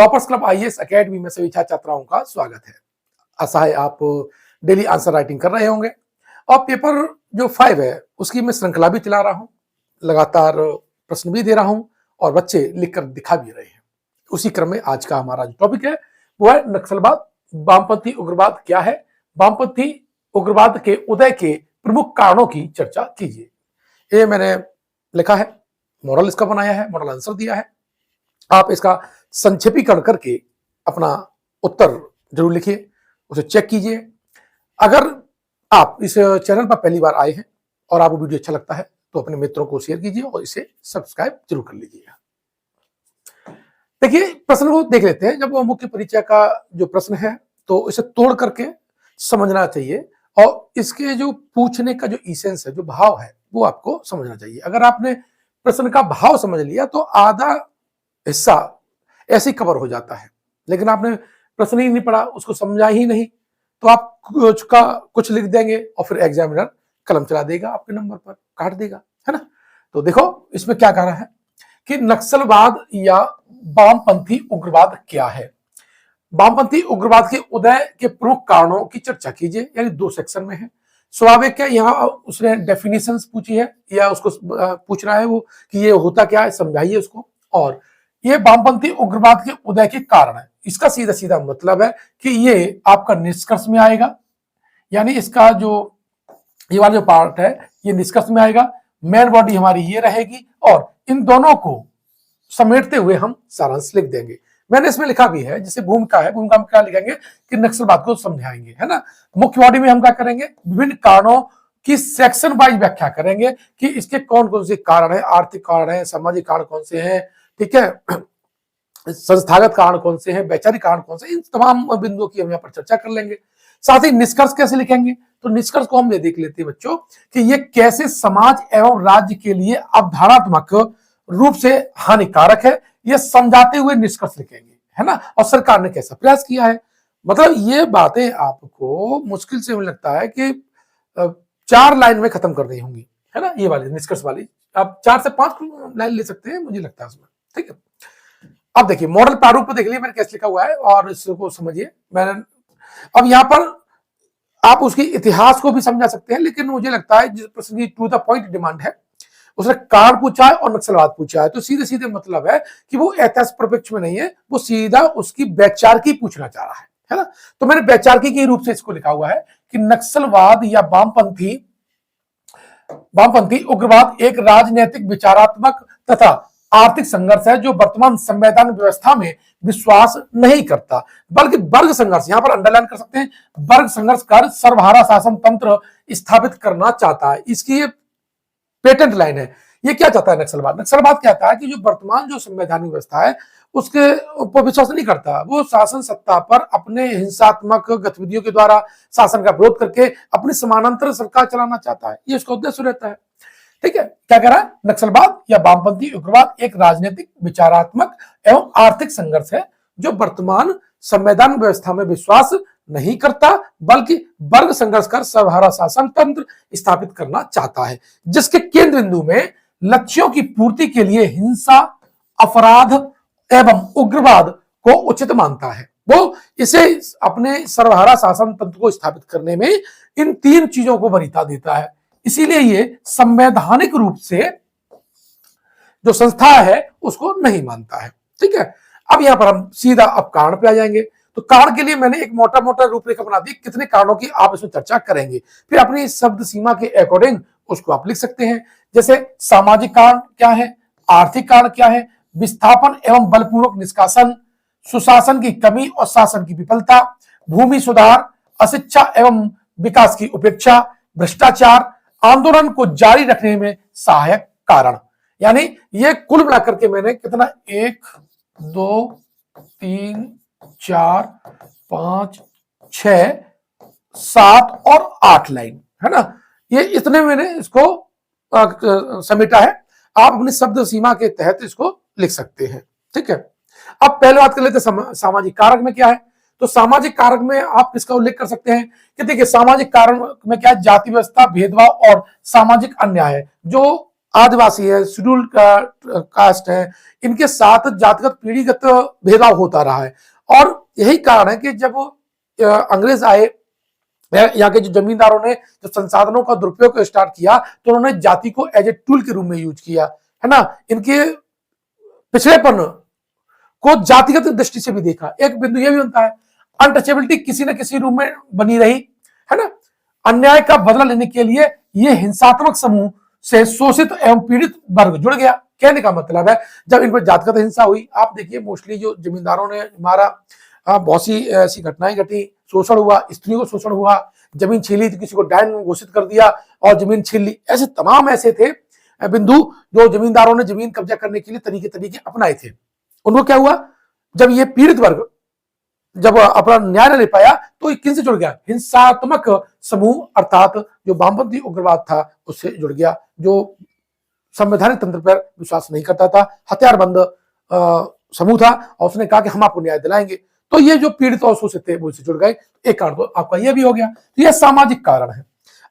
Toppers club IAS academy में सभी छात्र छात्राओं का स्वागत है। आशा है आप डेली आंसर राइटिंग कर रहे होंगे और पेपर जो 5 है उसकी मैं श्रृंखला भी चला रहा हूं, लगातार प्रश्न भी दे रहा हूं और बच्चे लिखकर दिखा भी रहे हैं। उसी क्रम में आज का हमारा जो टॉपिक है वो है नक्सलवाद। वामपंथी उग्रवाद क्या है, वामपंथी उग्रवाद के उदय के प्रमुख कारणों की चर्चा कीजिए। ये मैंने लिखा है, मॉडल इसका बनाया है, मॉडल आंसर दिया है। आप इसका संक्षेपीकरण करके अपना उत्तर जरूर लिखिए, उसे चेक कीजिए। अगर आप इस चैनल पर पहली बार आए हैं और आपको वीडियो अच्छा लगता है तो अपने मित्रों को शेयर कीजिए और इसे सब्सक्राइब जरूर कर लीजिएगा। देखिए प्रश्न को देख लेते हैं। जब वो मुख्य परिचय का जो प्रश्न है तो इसे तोड़ करके समझना चाहिए और इसके जो पूछने का जो इसेंस है, जो भाव है, वो आपको समझना चाहिए। अगर आपने प्रश्न का भाव समझ लिया तो आधा हिस्सा ऐसे कवर हो जाता है, लेकिन आपने प्रश्न ही नहीं पढ़ा, उसको समझा ही नहीं, तो आप कुछ लिख देंगे और फिर एग्जामिनर कलम चला देगा, आपके नंबर पर काट देगा, है ना। तो देखो इसमें क्या कह रहा है कि नक्सलवाद या वामपंथी उग्रवाद क्या है। वामपंथी उग्रवाद के उदय के प्रमुख कारणों की चर्चा कीजिए, यानी 2 सेक्शन में है। स्वाभाविक है, यहाँ उसने डेफिनेशंस पूछी है या उसको पूछ रहा है वो कि ये होता क्या है, समझाइए उसको। और ये वामपंथी उग्रवाद के उदय के कारण है। इसका सीधा सीधा मतलब है कि ये आपका निष्कर्ष में आएगा, यानी इसका जो ये वाला जो पार्ट है ये निष्कर्ष में आएगा। मेन बॉडी हमारी ये रहेगी और इन दोनों को समेटते हुए हम सारांश लिख देंगे। मैंने इसमें लिखा भी है, जैसे भूमिका है, भूमिका में क्या लिखेंगे कि नक्सलवाद को समझाएंगे, है ना। मुख्य बॉडी में हम क्या करेंगे, विभिन्न कारणों की सेक्शन वाइज व्याख्या करेंगे कि इसके कौन कौन से कारण है, आर्थिक कारण है, सामाजिक कारण कौन से हैं, ठीक है, संस्थागत कारण कौन से हैं, वैचारिक कारण कौन से, इन तमाम बिंदुओं की हम यहाँ पर चर्चा कर लेंगे। साथ ही निष्कर्ष कैसे लिखेंगे, तो निष्कर्ष को हम ये देख लेते हैं बच्चों कि ये कैसे समाज एवं राज्य के लिए अवधारणात्मक रूप से हानिकारक है, ये समझाते हुए निष्कर्ष लिखेंगे, है ना। और सरकार ने कैसा प्रयास किया है, मतलब ये बातें आपको मुश्किल से मुझे लगता है कि 4 लाइन में खत्म करनी होंगी, है ना। ये वाली निष्कर्ष वाली आप 4 से 5 लाइन ले सकते हैं, मुझे लगता है उसमें, ठीक है। अब देखिए मॉडल प्रारूप को देख लिया मैंने कैसे लिखा हुआ है और इसको समझिए। मैंने अब यहां पर आप उसकी इतिहास को भी समझा सकते हैं, लेकिन मुझे लगता है जिस प्रश्न की टू द पॉइंट डिमांड है, उसने कारण पूछा है और नक्सलवाद पूछा है, तो सीधे सीधे मतलब है कि वो ऐतिहासिक परिप्रेक्ष्य में नहीं है, वो सीधा उसकी वैचारिकी पूछना चाह रहा है ना। तो मैंने वैचारिकी के रूप से इसको लिखा हुआ है कि नक्सलवाद या वामपंथी उग्रवाद एक राजनीतिक, विचारात्मक तथा आर्थिक संघर्ष है जो वर्तमान संवैधानिक व्यवस्था में विश्वास नहीं करता, बल्कि वर्ग संघर्ष, यहां पर अंडरलाइन कर सकते हैं, वर्ग संघर्ष कर सर्वहारा शासन तंत्र स्थापित करना चाहता है। इसकी ये पेटेंट लाइन है। ये क्या चाहता है नक्सलवाद, नक्सलवाद कहता है कि जो वर्तमान जो संवैधानिक व्यवस्था है उसके ऊपर विश्वास नहीं करता, वो शासन सत्ता पर अपने हिंसात्मक गतिविधियों के द्वारा शासन का विरोध करके अपनी समानांतर सरकार चलाना चाहता है, ये उसका उद्देश्य रहता है, ठीक है। क्या कह रहा है, नक्सलवाद या वामपंथी उग्रवाद एक राजनीतिक, विचारात्मक एवं आर्थिक संघर्ष है जो वर्तमान संवैधानिक व्यवस्था में विश्वास नहीं करता, बल्कि वर्ग संघर्ष कर सर्वहारा शासन तंत्र स्थापित करना चाहता है, जिसके केंद्र बिंदु में लक्ष्यों की पूर्ति के लिए हिंसा, अपराध एवं उग्रवाद को उचित मानता है। वो इसे अपने सर्वहारा शासन तंत्र को स्थापित करने में इन 3 चीजों को वरीयता देता है, इसीलिए ये संवैधानिक रूप से जो संस्था है उसको नहीं मानता है, ठीक है। अब यहां पर हम सीधा अब कारण पे आ जाएंगे। तो कारण के लिए मैंने एक मोटा मोटा रूपरेखा बना दी, कितने कारणों की आप इसमें चर्चा करेंगे, फिर अपनी शब्द सीमा के अकॉर्डिंग उसको आप लिख सकते हैं। जैसे सामाजिक कारण क्या है, आर्थिक कारण क्या है, विस्थापन एवं बलपूर्वक निष्कासन, सुशासन की कमी और शासन की विफलता, भूमि सुधार, अशिक्षा एवं विकास की उपेक्षा, भ्रष्टाचार, आंदोलन को जारी रखने में सहायक कारण। यानी ये कुल मिलाकर के मैंने कितना 1 2 3 4 5 6 7 और 8 लाइन, है ना। ये इतने मैंने इसको समेटा है, आप अपनी शब्द सीमा के तहत इसको लिख सकते हैं, ठीक है। अब पहले बात कर लेते हैं सामाजिक कारक में क्या है। तो सामाजिक कारक में आप इसका उल्लेख कर सकते हैं कि देखिए सामाजिक कारण में क्या है, जाति व्यवस्था, भेदभाव और सामाजिक अन्याय है, जो आदिवासी है, शेड्यूल्ड कास्ट है, इनके साथ जातिगत पीढ़ीगत भेदभाव होता रहा है। और यही कारण है कि जब अंग्रेज आए, यहाँ के जो जमींदारों ने जो संसाधनों का दुरुपयोग स्टार्ट किया, तो उन्होंने जाति को एज ए टूल के रूप में यूज किया, है ना। इनके पिछड़ेपन को जातिगत दृष्टि से भी देखा। एक बिंदु यह भी बनता है, अनटचेबिलिटी किसी न किसी रूप में बनी रही, है ना। अन्याय का बदला लेने के लिए ये हिंसात्मक समूह से शोषित एवं पीड़ित वर्ग जुड़ गया। कहने का मतलब है, जब इन पर जातिगत हिंसा हुई, आप देखिए मोस्टली जो जमींदारों ने मारा, बहुत सी ऐसी घटनाएं घटी, शोषण हुआ, स्त्रियों को शोषण हुआ, जमीन छीन ली तो किसी को डायन घोषित कर दिया और जमीन छीन ली। ऐसे तमाम ऐसे थे बिंदु जो जमींदारों ने जमीन कब्जा करने के लिए तरीके तरीके अपनाए थे। उनको क्या हुआ, जब ये पीड़ित वर्ग जब अपना न्याय न ले पाया तो किन से जुड़ गया, हिंसात्मक समूह अर्थात जो वामपंथी उग्रवाद था उससे जुड़ गया, जो संवैधानिक तंत्र पर विश्वास नहीं करता था, हथियारबंद समूह था, और उसने कहा कि हम आपको न्याय दिलाएंगे। तो ये जो पीड़ित और शोषित थे वो इससे जुड़ गए। एक कारण तो आपका यह भी हो गया। तो यह सामाजिक कारण है।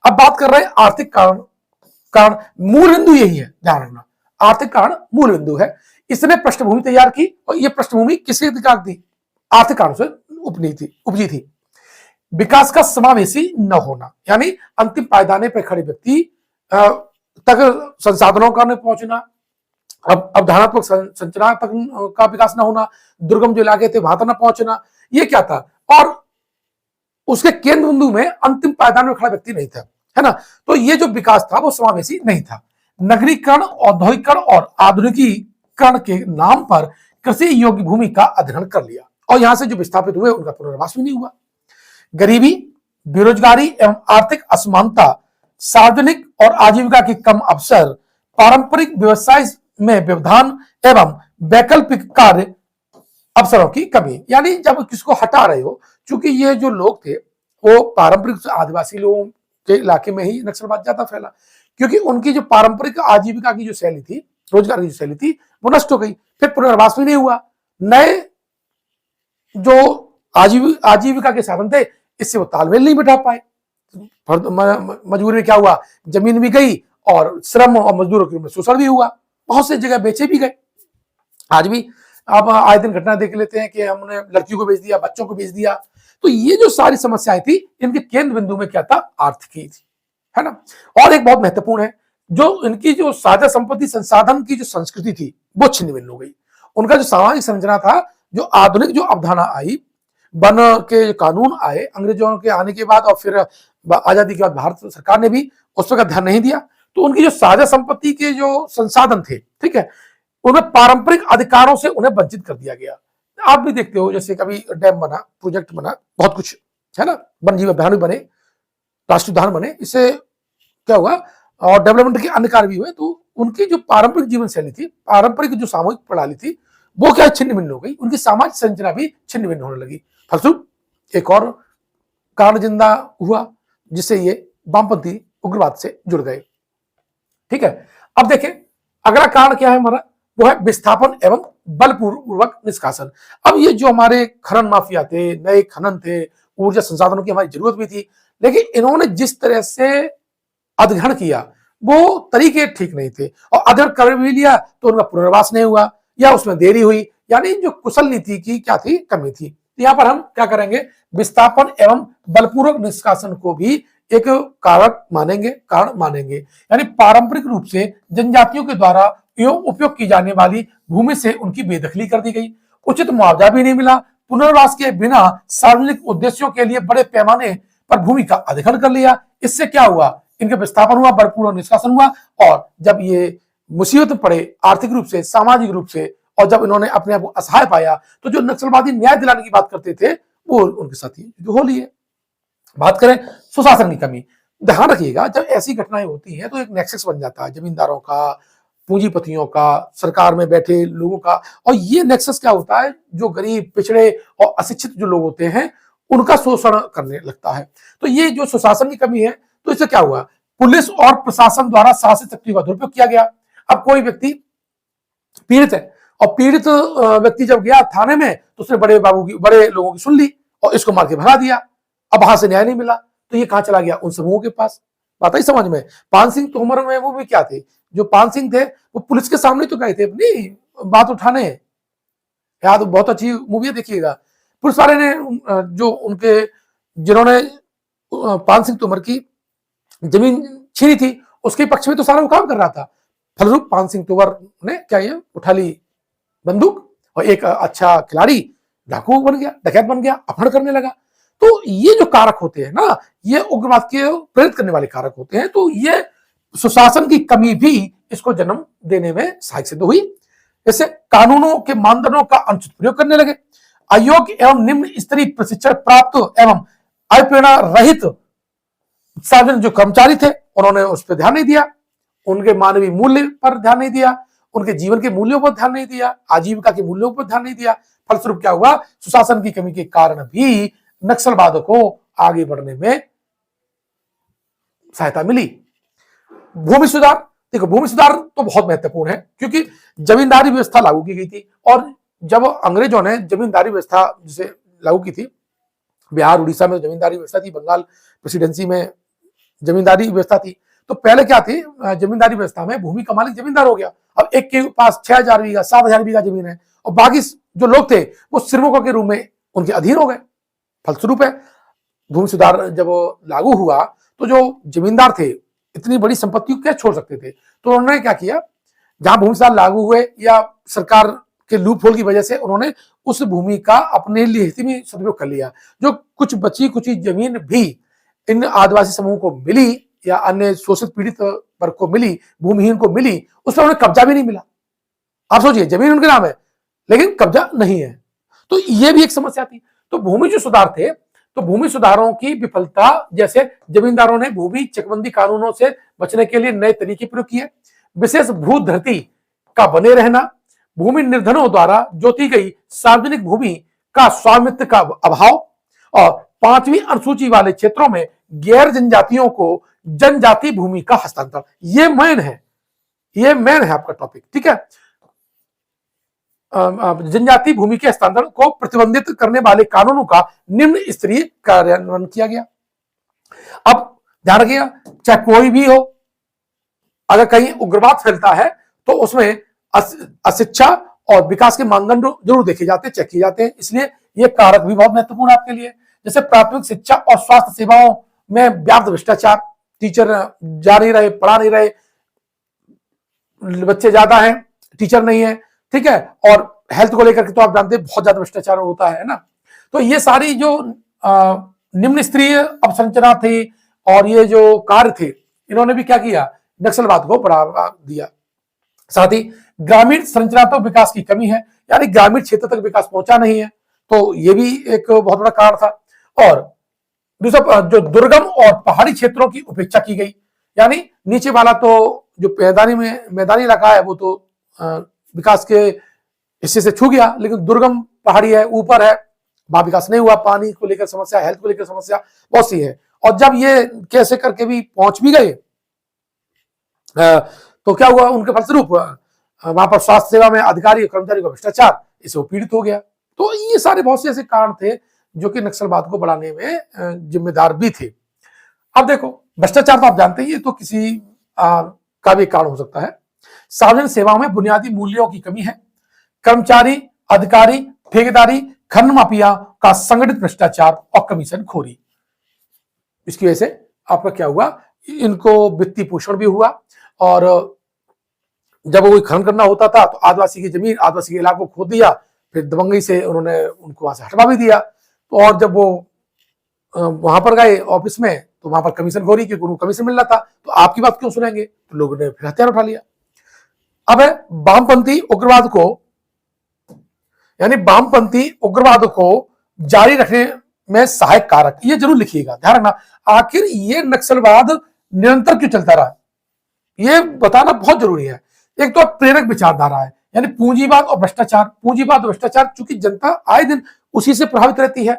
अब बात कर रहे हैं आर्थिक कारण मूल बिंदु यही है, ध्यान रखना, आर्थिक कारण मूल बिंदु है। इसने पृष्ठभूमि तैयार की और यह पृष्ठभूमि किसके अधिकार थी, आर्थिक कारणों से उपजी थी। विकास का समावेशी न होना, यानी अंतिम पायदाने पर खड़े व्यक्ति तक संसाधनों का न पहुंचना, अब अवधारणात्मक संरचना तक का विकास न होना, दुर्गम जो इलाके थे वहां तक न पहुंचना, ये क्या था। और उसके केंद्र बिंदु में अंतिम पायदान में खड़ा व्यक्ति नहीं था, है ना। तो ये जो विकास था वो समावेशी नहीं था। नगरीकरण, औद्योगिकरण और आधुनिकीकरण के नाम पर कृषि योग्य भूमि का अधिग्रहण कर लिया, और यहां से जो विस्थापित हुए उनका पुनर्वास भी नहीं हुआ। गरीबी, बेरोजगारी एवं आर्थिक असमानता, सार्वजनिक और आजीविका के कम अवसर, पारंपरिक व्यवसाय में व्यवधान एवं वैकल्पिक कार्य अवसरों की कमी। यानी जब किसको हटा रहे हो, चूंकि ये जो लोग थे वो पारंपरिक आदिवासी लोगों के इलाके में ही नक्सलवाद ज्यादा फैला, क्योंकि उनकी जो पारंपरिक आजीविका की जो शैली थी, रोजगार की जो शैली थी, वो नष्ट हो गई। फिर पुनर्वास भी नहीं हुआ। नए जो आजीविका के साधन थे इससे वो तालमेल नहीं बिठा पाए। मजबूरी में क्या हुआ, जमीन भी गई और श्रम और मजदूरों के रूप में शोषण भी हुआ, बहुत सी जगह बेचे भी गए। आज भी आप आए दिन घटना देख लेते हैं कि हमने लड़कियों को बेच दिया, बच्चों को बेच दिया। तो ये जो सारी समस्याएं थी, इनके केंद्र बिंदु में क्या था, आर्थिकी थी, है ना। और एक बहुत महत्वपूर्ण है, जो इनकी जो साझा संपत्ति संसाधन की जो संस्कृति थी वो छिन्न भिन्न हो गई। उनका जो सामाजिक संरचना था, जो आधुनिक जो अवधारणा आई, वन के जो कानून आए अंग्रेजों के आने के बाद, और फिर आजादी के बाद भारत सरकार ने भी उस पर ध्यान नहीं दिया, तो उनकी जो साझा संपत्ति के जो संसाधन थे, ठीक है, उन्हें पारंपरिक अधिकारों से उन्हें वंचित कर दिया गया। आप भी देखते हो, जैसे कभी डैम बना, प्रोजेक्ट बना, बहुत कुछ, है ना, वन जीव अभयारण्य बने, राष्ट्रीय उद्यान बने, इससे क्या हुआ, और डेवलपमेंट के अन्य कार्य भी हुए। तो उनकी जो पारंपरिक जीवन शैली थी, पारंपरिक जो सामूहिक प्रणाली थी, वो क्या छिन्न भिन्न हो गई, उनकी सामाजिक संरचना भी छिन्न भिन्न होने लगी। फलस्वरूप एक और कारण जिंदा हुआ, जिससे ये वामपंथी उग्रवाद से जुड़ गए। ठीक है, अब देखें अगला कारण क्या है हमारा, वो है विस्थापन एवं बलपूर्वक निष्कासन। अब ये जो हमारे खनन माफिया थे, नए खनन थे, ऊर्जा संसाधनों की हमारी जरूरत भी थी, लेकिन इन्होंने जिस तरह से अधिग्रहण किया वो तरीके ठीक नहीं थे, और अधिग्रहण कर भी लिया तो उनका पुनर्वास नहीं हुआ या उसमें देरी हुई, यानी जो कुशल नीति की क्या थी, कमी थी। तो यहाँ पर हम क्या करेंगे, विस्थापन एवं बलपूर्वक निष्कासन को भी एक कारण मानेंगे। यानी पारंपरिक रूप से जनजातियों के द्वारा उपयोग की जाने वाली भूमि से उनकी बेदखली कर दी गई, उचित मुआवजा भी नहीं मिला, पुनर्वास के बिना सार्वजनिक उद्देश्यों के लिए बड़े पैमाने पर भूमि का अधिग्रहण कर लिया। इससे क्या हुआ, इनका विस्थापन हुआ, बलपूर्वक निष्कासन हुआ, और जब ये मुसीबत में पड़े आर्थिक रूप से, सामाजिक रूप से, और जब इन्होंने अपने आप को असहाय पाया, तो जो नक्सलवादी न्याय दिलाने की बात करते थे वो उनके साथ ही जो हो लिए। बात करें सुशासन की कमी, ध्यान रखिएगा जब ऐसी घटनाएं होती हैं तो एक नेक्सस बन जाता है जमींदारों का, पूंजीपतियों का, सरकार में बैठे लोगों का, और ये नेक्सस क्या होता है, जो गरीब, पिछड़े और अशिक्षित जो लोग होते हैं उनका शोषण करने लगता है। तो ये जो सुशासन की कमी है, तो इससे क्या हुआ, पुलिस और प्रशासन द्वारा शासित शक्ति का दुरुपयोग किया गया। अब कोई व्यक्ति पीड़ित है और पीड़ित व्यक्ति जब गया थाने में तो उसने बड़े लोगों की सुन ली और इसको मार के भगा दिया। अब वहां से न्याय नहीं मिला तो ये कहां चला गया, उन समूहों के पास। बात आई समझ में। पान सिंह तोमर में वो भी क्या थे, जो पान सिंह थे वो पुलिस के सामने तो गए थे अपनी बात उठाने। याद, बहुत अच्छी मूवी है, देखिएगा। पुलिस वाले ने जो उनके, जिन्होंने पान सिंह तोमर की जमीन छीनी थी, उसके पक्ष में तो सारा वो काम कर रहा था। फलरूप पान सिंह तोमर ने क्या ये उठा ली बंदूक और एक अच्छा खिलाड़ी डाकू बन गया, डकैत बन गया, अपहरण करने लगा। तो ये जो कारक होते हैं ना, ये उग्रवाद के प्रेरित करने वाले कारक होते हैं। तो ये सुशासन की कमी भी इसको जन्म देने में सहायक सिद्ध हुई। जैसे कानूनों के मानदंडों का अनुचित प्रयोग करने लगे, अयोग्य एवं निम्न स्तरीय प्रशिक्षण प्राप्त एवं अल्पप्रेरणा रहित सार्वजनिक जो कर्मचारी थे उन्होंने उस पर ध्यान नहीं दिया, उनके मानवीय मूल्य पर ध्यान नहीं दिया, उनके जीवन के मूल्यों पर ध्यान नहीं दिया, आजीविका के मूल्यों पर ध्यान नहीं दिया। फलस्वरूप क्या हुआ, सुशासन की कमी के कारण भी नक्सलवाद को आगे बढ़ने में सहायता मिली। भूमि सुधार, देखो भूमि सुधार तो बहुत महत्वपूर्ण है, क्योंकि जमींदारी व्यवस्था लागू की गई थी। और जब अंग्रेजों ने जमींदारी व्यवस्था जिसे लागू की थी, बिहार उड़ीसा में जमींदारी व्यवस्था थी, बंगाल प्रेसिडेंसी में जमींदारी व्यवस्था थी, तो पहले क्या थी, जमींदारी व्यवस्था में भूमि का मालिक जमींदार हो गया। अब एक के पास 6000 बीघा 7000 बीघा जमीन है और बाकी जो लोग थे वो श्रमिकों के रूप में उनके अधीन हो गए। फलस्वरूप है भूमि सुधार जब लागू हुआ तो जो जमींदार थे इतनी बड़ी संपत्ति को क्या छोड़ सकते थे, तो उन्होंने क्या किया, जहां भूमि सुधार लागू हुए या सरकार के लूप होल की वजह से उन्होंने उस भूमि का अपने लिए हित में सदुपयोग कर लिया। जो कुछ बची कुची जमीन भी इन आदिवासी समूह को मिली या अन्य शोषित पीड़ित वर्ग को मिली, भूमिहीन को मिली, उस पर उन्हें कब्जा भी नहीं मिला। आप सोचिए, जमीन उनके नाम है लेकिन कब्जा नहीं है, तो ये भी एक समस्या थी। तो भूमि जो सुधार थे, तो भूमि सुधारों की विफलता, जैसे जमींदारों ने भूमि चकबंदी कानूनों से बचने के लिए नए तरीके प्रयोग किए, विशेष भू धरती का बने रहना, भूमि निर्धनों द्वारा जोती गई सार्वजनिक भूमि का स्वामित्व का अभाव, और 5वीं अनुसूची वाले क्षेत्रों में गैर जनजातियों को जनजाति भूमि का हस्तांतरण। ये मेन है, ये मेन है आपका टॉपिक, ठीक है। जनजाति भूमि के हस्तांतरण को प्रतिबंधित करने वाले कानूनों का निम्न स्तरीय कार्यान्वयन किया गया। अब ध्यान रखिएगा, चाहे कोई भी हो, अगर कहीं उग्रवाद फैलता है तो उसमें अशिक्षा और विकास के मानदंड जरूर देखे जाते हैं, चेक किए जाते हैं। इसलिए ये कारक भी बहुत महत्वपूर्ण है आपके लिए। जैसे प्राथमिक शिक्षा और स्वास्थ्य सेवाओं में व्याप्त भ्रष्टाचार, टीचर जा नहीं रहे, पढ़ा नहीं रहे, बच्चे ज्यादा हैं, टीचर नहीं है, ठीक है। और हेल्थ को लेकर के तो आप जानते हैं बहुत ज्यादा भ्रष्टाचार होता है ना। तो ये सारी जो निम्न स्तरीय अवसंरचना थी और ये जो कार्य थे, इन्होंने भी क्या किया, नक्सलवाद को बढ़ावा दिया। साथ ही ग्रामीण संरचनात्मक विकास की कमी है, यानी ग्रामीण क्षेत्र तक विकास पहुंचा नहीं है, तो ये भी एक बहुत बड़ा कारण था। और दूसरा, जो दुर्गम और पहाड़ी क्षेत्रों की उपेक्षा की गई, यानी नीचे वाला तो जो मैदानी इलाका है वो तो विकास के हिस्से से छू गया, लेकिन दुर्गम पहाड़ी है, ऊपर है, वहां विकास नहीं हुआ। पानी को लेकर समस्या, हेल्थ को लेकर समस्या बहुत सी है। और जब ये कैसे करके भी पहुंच भी गए तो क्या हुआ, उनके फलस्वरूप वहां पर स्वास्थ्य सेवा में अधिकारी और कर्मचारी का भ्रष्टाचार, इससे वो पीड़ित हो गया। तो ये सारे बहुत से ऐसे कारण थे जो कि नक्सलवाद को बढ़ाने में जिम्मेदार भी थे। अब देखो, भ्रष्टाचार तो आप जानते हैं, ये तो किसी का भी कारण हो सकता है। सार्वजनिक सेवाओं में बुनियादी मूल्यों की कमी है, कर्मचारी, अधिकारी, ठेकेदारी, खनन माफिया का संगठित भ्रष्टाचार और कमीशन खोरी। इसकी वजह से आपका क्या हुआ, इनको वित्तीय पोषण भी हुआ। और जब वो खनन करना होता था तो आदिवासी की जमीन, आदिवासी के इलाकों को खोद दिया, फिर दबंगई से उन्होंने उनको वहां से हटवा भी दिया। तो और जब वो वहां पर गए ऑफिस में तो वहां पर कमीशन खोरी, क्योंकि उनको कमीशन मिल रहा था, तो आपकी बात क्यों सुनेंगे, तो लोगों ने फिर हथियार उठा लिया। अब है वामपंथी उग्रवाद को, यानी वामपंथी उग्रवाद को जारी रखने में सहायक कारक, ये जरूर लिखिएगा, ध्यान रखना। आखिर ये नक्सलवाद निरंतर क्यों चलता रहा, ये बताना बहुत जरूरी है। एक तो प्रेरक विचारधारा है, यानी पूंजीवाद और भ्रष्टाचार। पूंजीवाद और भ्रष्टाचार, चूंकि जनता आए दिन उसी से प्रभावित रहती है,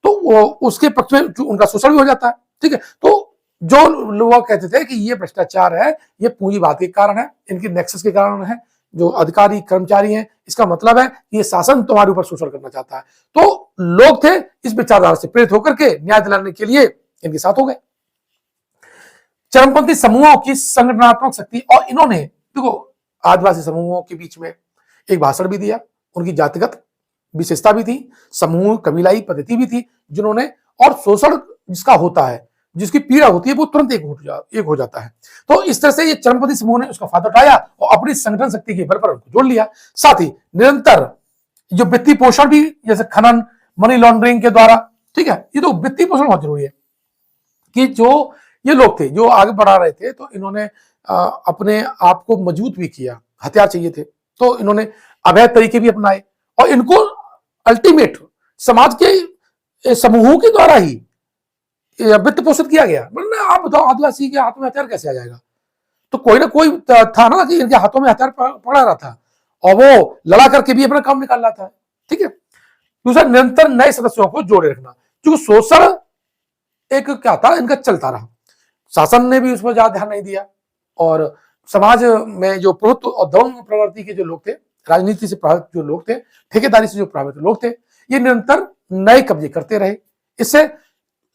तो वो उसके पक्ष में उनका शोषण भी हो जाता है, ठीक है। तो जो लोग कहते थे कि ये भ्रष्टाचार है, ये पूंजीवाद के कारण है, इनकी नेक्सस के कारण है, जो अधिकारी कर्मचारी हैं, इसका मतलब है ये शासन तुम्हारे ऊपर शोषण करना चाहता है। तो लोग थे इस विचारधारा से प्रेरित होकर के न्याय दिलाने के लिए इनके साथ हो गए। चरमपंथी समूहों की संगठनात्मक शक्ति, और इन्होंने देखो, आदिवासी समूहों के बीच में एक भाषण भी दिया, उनकी जातिगत विशेषता भी थी, समूह कबीलाई पद्धति भी थी जिन्होंने, और शोषण जिसका होता है, जिसकी पीड़ा होती है, वो तुरंत एक हो जाता है। तो इस तरह से ये चरमपंथी समूह ने उसका फायदा उठाया और अपनी संगठन शक्ति के बल पर उनको जोड़ लिया। साथ ही निरंतर जो वित्तीय पोषण भी, जैसे खनन, मनी लॉन्ड्रिंग के द्वारा, ठीक है, ये तो वित्तीय पोषण बहुत जरूरी है कि जो ये लोग थे जो आगे बढ़ा रहे थे, तो इन्होंने अपने आप को मजबूत भी किया, हथियार चाहिए थे, तो इन्होंने अवैध तरीके भी अपनाए और इनको अल्टीमेट समाज के समूहों के द्वारा ही वित्त पोषित किया गया। वरना आप बताओ, आदिवासी के हाथ में हथियार कैसे आ जाएगा? तो कोई ना कोई था ना कि इनके हाथों में हथियार पड़ा रहा था और वो लड़ा करके भी अपना काम निकाल रहा था, ठीक है। दूसरा, निरंतर नए सदस्यों को जोड़े रखना, क्योंकि शोषण एक क्या था, इनका चलता रहा, शासन ने भी उस पर ज्यादा ध्यान नहीं दिया, और समाज में जो प्रभुत्व और दमन प्रवृत्ति के जो लोग थे, राजनीति से प्रभावित जो लोग थे, ठेकेदारी से जो प्रभावित लोग थे, ये निरंतर नए कब्जे करते रहे। इससे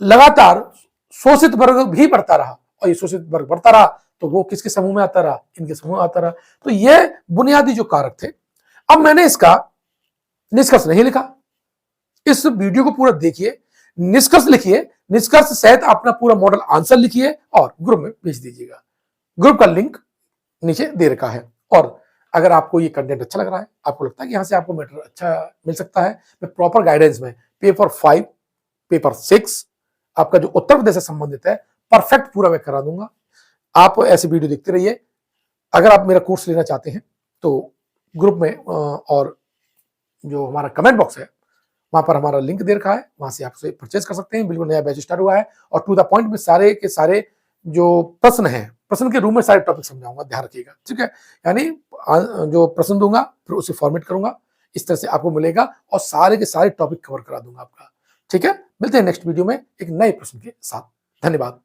लगातार शोषित वर्ग भी बढ़ता रहा, और ये शोषित वर्ग बढ़ता रहा तो वो किसके समूह में आता रहा? इनके समूह में आता रहा। तो ये बुनियादी जो कारक थे। अब मैंने इसका निष्कर्ष नहीं लिखा, इस वीडियो को पूरा देखिए, निष्कर्ष लिखिए, निष्कर्ष सहित अपना पूरा मॉडल आंसर लिखिए और ग्रुप में भेज दीजिएगा। ग्रुप का लिंक नीचे दे रखा है। और अगर आपको ये कंटेंट अच्छा लग रहा है, आपको लगता है कि यहाँ से आपको मैटर अच्छा मिल सकता है, मैं प्रॉपर गाइडेंस में पेपर 5, पेपर 6 आपका जो उत्तर प्रदेश से संबंधित है, परफेक्ट पूरा मैं करा दूंगा। आप ऐसे वीडियो देखते रहिए। अगर आप मेरा कोर्स लेना चाहते हैं तो ग्रुप में और जो हमारा कमेंट बॉक्स है वहां पर हमारा लिंक दे रखा है, वहां से आप उसे परचेज कर सकते हैं। बिल्कुल नया बैच स्टार्ट हुआ है और टू द पॉइंट में सारे के सारे जो प्रश्न हैं, प्रश्न के रूप में सारे टॉपिक समझाऊंगा, ध्यान रखिएगा, ठीक है। यानी जो प्रश्न दूंगा फिर उसे फॉर्मेट करूंगा, इस तरह से आपको मिलेगा और सारे के सारे टॉपिक कवर करा दूंगा आपका, ठीक है। मिलते हैं नेक्स्ट वीडियो में एक नए प्रश्न के साथ। धन्यवाद।